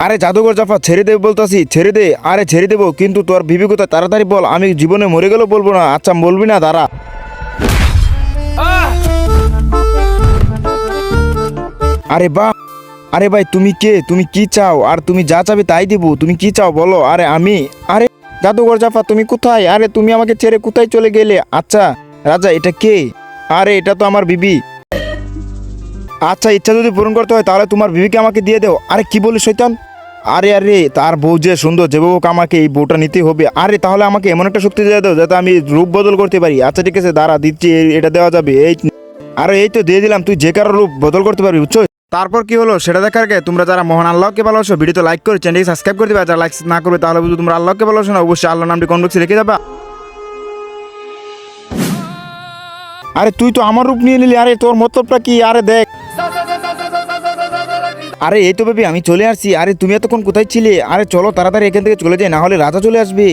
আরে জাদুঘর জাফা ছেড়ে দেব বলতাছি, ছেড়ে দে। আরে ছেড়ে দেবো, কিন্তু তোর বিবি কোথায় তাড়াতাড়ি বল, আমি জীবনে মরে গেলেও বলবো না। আচ্ছা বলবি না, দাঁড়া। আরে বাহ, আরে ভাই তুমি কে, তুমি কি চাও, আর তুমি যা চাবে তাই দিব, তুমি কি চাও বলো। আরে জাদুঘর জাফা তুমি কোথায়, আরে তুমি আমাকে ছেড়ে কোথায় চলে গেলে। আচ্ছা রাজা এটা কে, আরে এটা তো আমার বিবি। আচ্ছা ইচ্ছা যদি পূরণ করতে হয় তাহলে তোমার বিবিকে আমাকে দিয়ে দাও। আরে কি বলিস শয়তান, আরে তার বউ যে সুন্দর, যে বউ আমাকে এই বউটা নিতেই হবে। আরে তাহলে আমাকে এমন একটা শক্তি দিয়ে দাও যাতে আমি রূপ বদল করতে পারি। আচ্ছা ঠিক আছে দাঁড়া দিচ্ছি, এটা দেওয়া যাবে। আরে এই তো দিয়ে দিলাম, তুই যে কারো রূপ বদল করতে পারবি, বুঝছো। তারপর কি হলো সেটা দেখার আগে তোমরা যারা মহান আল্লাহকে ভালোবাসো ভিডিওতে লাইক করে চ্যানেলকে সাবস্ক্রাইব করে দিবা। যারা লাইক না করবে তাহলে বুঝো তোমরা আল্লাহকে ভালোবাসো না। অবশ্যই আল্লাহর নামটি কমেন্ট বক্সে রেখে যাবা। আরে তুই তো আমার রূপ নিয়ে নিলি, আরে তোর মতলবটা কি, আরে দেখ। আরে এই তো বেবি আমি চলে আসছি। আরে তুমি এতক্ষণ কোথায় ছিলে, আরে চলো তাড়াতাড়ি এখান থেকে চলে যাই, না হলে রাজা চলে আসবে।